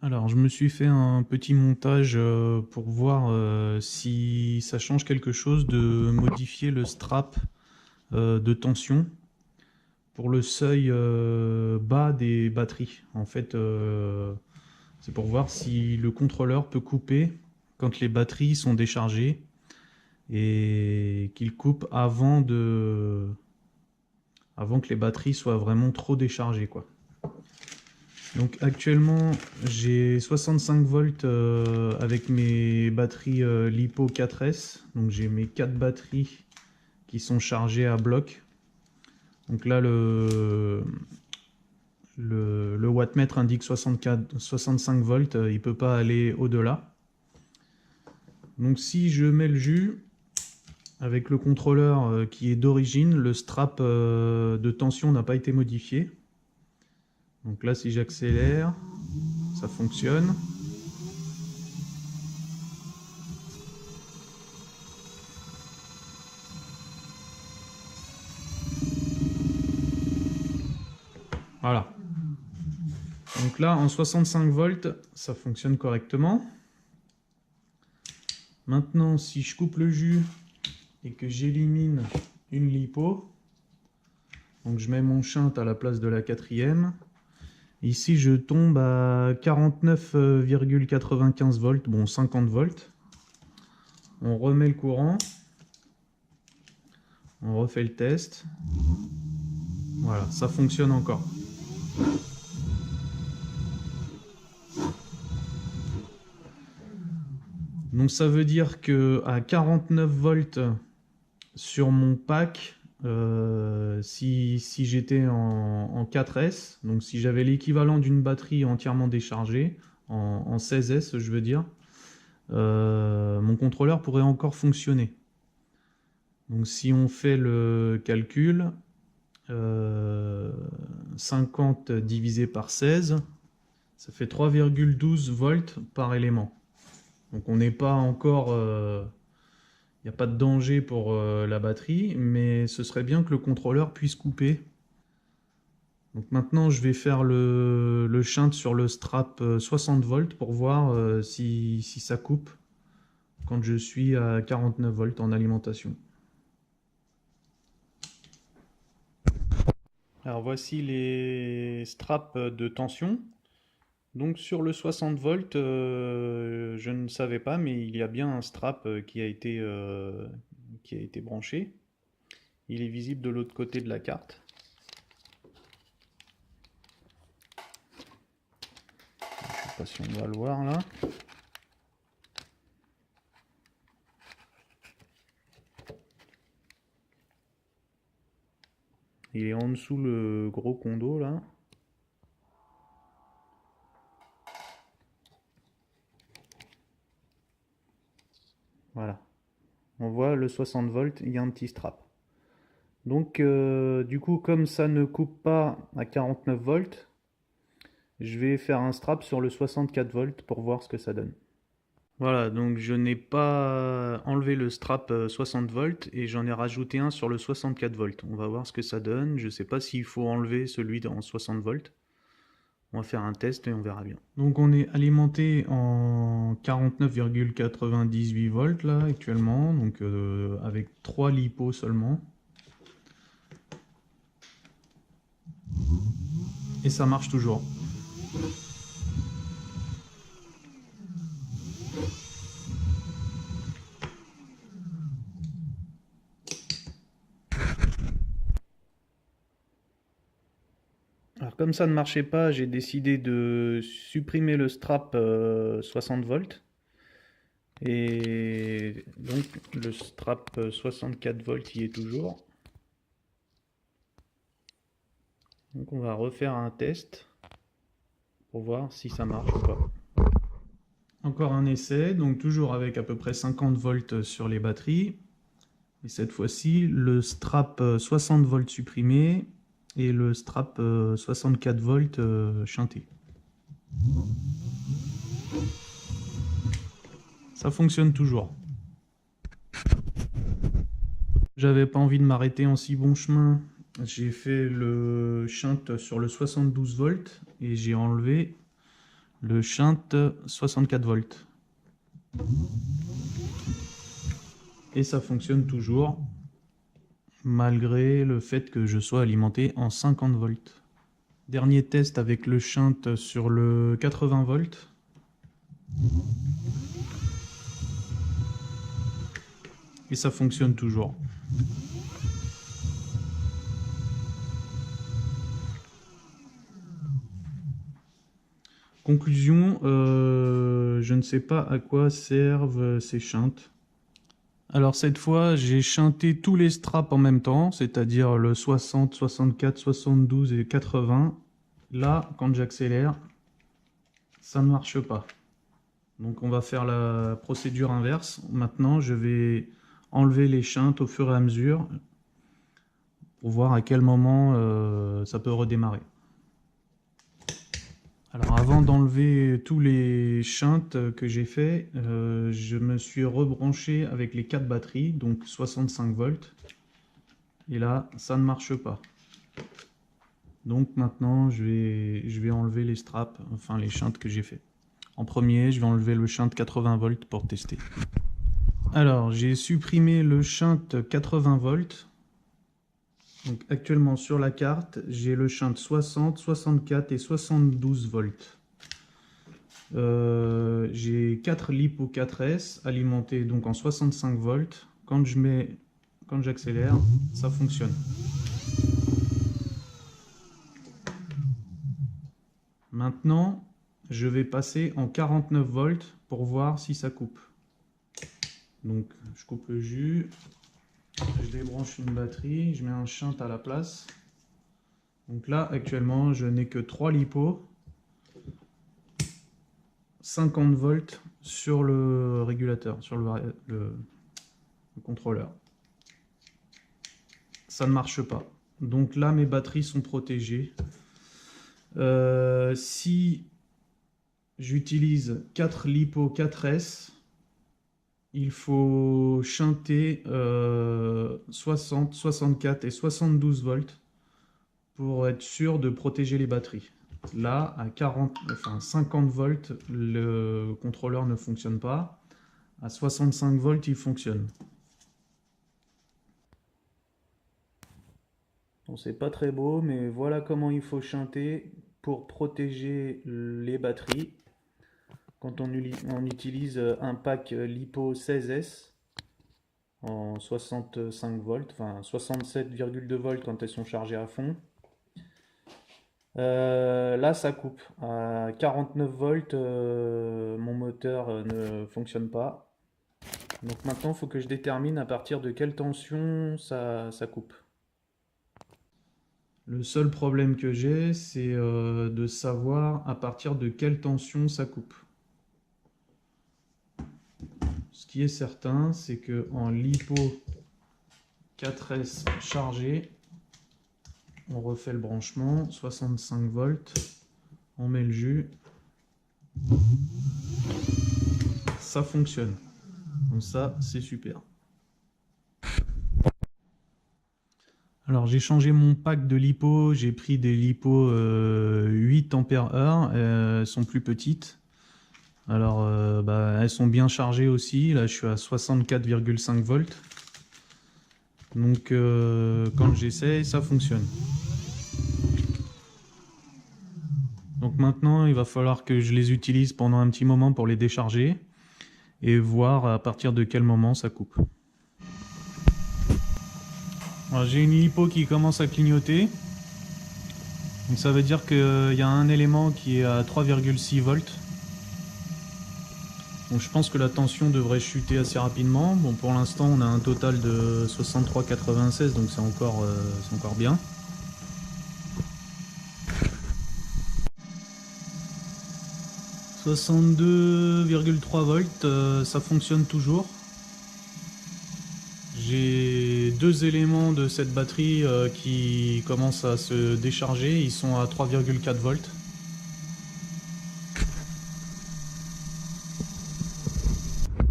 Alors, je me suis fait un petit montage pour voir si ça change quelque chose de modifier le strap de tension pour le seuil bas des batteries. En fait, c'est pour voir si le contrôleur peut couper quand les batteries sont déchargées et qu'il coupe avant que les batteries soient vraiment trop déchargées, quoi. Donc actuellement j'ai 65 volts avec mes batteries LiPo 4S. Donc j'ai mes 4 batteries qui sont chargées à bloc. Donc là le wattmètre indique 65 volts, il ne peut pas aller au-delà. Donc si je mets le jus avec le contrôleur qui est d'origine, le strap de tension n'a pas été modifié. Donc là si j'accélère, ça fonctionne. Voilà. Donc là, en 65 volts, ça fonctionne correctement. Maintenant, si je coupe le jus et que j'élimine une lipo, donc je mets mon shunt à la place de la quatrième, ici je tombe à 49,95 volts, bon 50 volts. On remet le courant, on refait le test. Voilà, ça fonctionne encore. Donc ça veut dire que à 49 volts sur mon pack, si j'étais en 4S, donc si j'avais l'équivalent d'une batterie entièrement déchargée, en 16S je veux dire, mon contrôleur pourrait encore fonctionner. Donc si on fait le calcul, 50 divisé par 16, ça fait 3,12 volts par élément. Donc on n'est pas encore... il n'y a pas de danger pour la batterie, mais ce serait bien que le contrôleur puisse couper. Donc maintenant je vais faire le shunt sur le strap 60 volts pour voir si ça coupe quand je suis à 49 volts en alimentation. Alors voici les straps de tension. Donc sur le 60 volts, je ne savais pas, mais il y a bien un strap qui a été branché. Il est visible de l'autre côté de la carte. Je ne sais pas si on va le voir là. Il est en dessous le gros condo là. Voilà. On voit le 60 volts, il y a un petit strap. Donc du coup, comme ça ne coupe pas à 49 volts, je vais faire un strap sur le 64 volts pour voir ce que ça donne. Voilà, donc je n'ai pas enlevé le strap 60 volts et j'en ai rajouté un sur le 64 volts. On va voir ce que ça donne. Je ne sais pas s'il faut enlever celui en 60 volts. On va faire un test et on verra bien. Donc on est alimenté en 49,98 volts là actuellement, donc avec 3 lipos seulement. Et ça marche toujours. Alors comme ça ne marchait pas, j'ai décidé de supprimer le strap 60 volts. Et donc le strap 64 volts y est toujours. Donc on va refaire un test pour voir si ça marche ou pas. Encore un essai, donc toujours avec à peu près 50 volts sur les batteries. Et cette fois-ci, le strap 60 volts supprimé et le strap 64 volts shunté. Ça fonctionne toujours. J'avais pas envie de m'arrêter en si bon chemin. J'ai fait le shunt sur le 72 volts et j'ai enlevé le shunt 64 volts. Et ça fonctionne toujours, malgré le fait que je sois alimenté en 50 volts. Dernier test avec le shunt sur le 80 volts. Et ça fonctionne toujours. Conclusion, je ne sais pas à quoi servent ces shunts. Alors cette fois, j'ai shunté tous les straps en même temps, c'est-à-dire le 60, 64, 72 et 80. Là, quand j'accélère, ça ne marche pas. Donc on va faire la procédure inverse. Maintenant, je vais enlever les shunts au fur et à mesure pour voir à quel moment ça peut redémarrer. Alors avant d'enlever tous les shunts que j'ai fait, je me suis rebranché avec les 4 batteries, donc 65 volts. Et là, ça ne marche pas. Donc maintenant, je vais enlever les straps, enfin les shunts que j'ai fait. En premier, je vais enlever le shunt 80 volts pour tester. Alors, j'ai supprimé le shunt 80 volts. Donc actuellement sur la carte, j'ai le shunt 60, 64 et 72 volts. J'ai 4 LiPo 4S alimentés donc en 65 volts. Quand j'accélère, ça fonctionne. Maintenant, je vais passer en 49 volts pour voir si ça coupe. Donc je coupe le jus. Je débranche une batterie, je mets un shunt à la place. Donc là, actuellement, je n'ai que 3 LiPo, 50 volts sur le régulateur, sur le contrôleur. Ça ne marche pas. Donc là, mes batteries sont protégées. Si j'utilise 4 LiPo 4S, il faut shunter 60, 64 et 72 volts pour être sûr de protéger les batteries. Là, à 50 volts, le contrôleur ne fonctionne pas. À 65 volts, il fonctionne. Bon, c'est pas très beau, mais voilà comment il faut shunter pour protéger les batteries. Quand on utilise un pack LiPo 16S en 65 volts, enfin 67,2 volts quand elles sont chargées à fond. Là, ça coupe. À 49 volts, mon moteur ne fonctionne pas. Donc maintenant, il faut que je détermine à partir de quelle tension ça coupe. Le seul problème que j'ai, c'est de savoir à partir de quelle tension ça coupe. Ce qui est certain, c'est que en LiPo 4S chargé, on refait le branchement, 65 volts, on met le jus, ça fonctionne. Donc ça, c'est super. Alors j'ai changé mon pack de LiPo, j'ai pris des LiPo 8 ampères-heure, elles sont plus petites. Alors elles sont bien chargées aussi, là je suis à 64,5 volts. Donc quand j'essaye, ça fonctionne. Donc maintenant, il va falloir que je les utilise pendant un petit moment pour les décharger et voir à partir de quel moment ça coupe. J'ai une LiPo qui commence à clignoter. Donc ça veut dire qu'il y a un élément qui est à 3,6 volts. Donc je pense que la tension devrait chuter assez rapidement. Bon, pour l'instant, on a un total de 63,96, donc c'est encore bien. « 62,3 volts, ça fonctionne toujours. J'ai deux éléments de cette batterie qui commencent à se décharger, ils sont à 3,4 volts.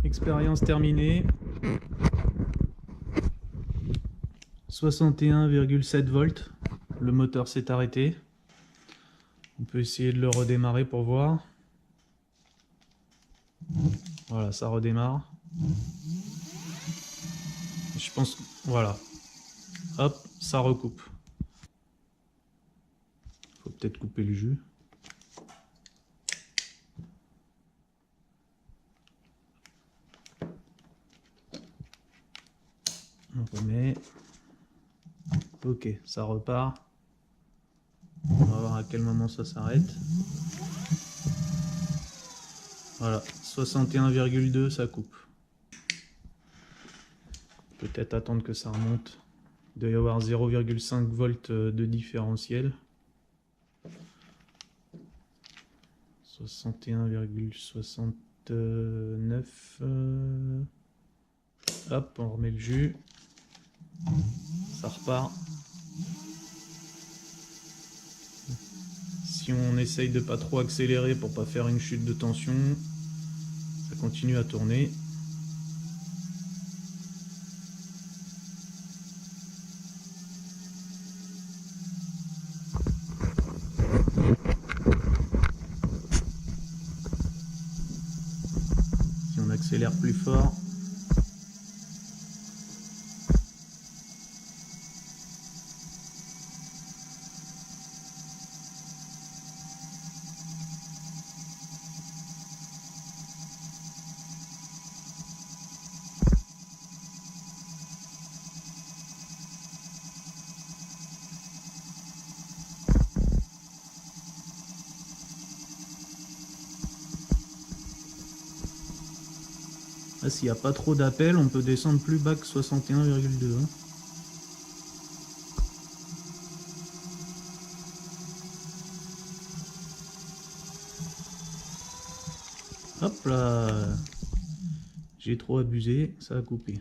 Expérience terminée. 61,7 volts, le moteur s'est arrêté. On peut essayer de le redémarrer pour voir. Voilà, ça redémarre. Je pense, voilà. Hop, ça recoupe. Faut peut-être couper le jus. On remet. Ok, ça repart. On va voir à quel moment ça s'arrête. Voilà, 61,2, ça coupe. Peut-être attendre que ça remonte. Il doit y avoir 0,5 volts de différentiel. 61,69. Hop, on remet le jus. Ça repart. Si on essaye de pas trop accélérer pour pas faire une chute de tension, ça continue à tourner. Si on accélère plus fort, là, s'il n'y a pas trop d'appel, on peut descendre plus bas que 61,2. Hop là, j'ai trop abusé, ça a coupé.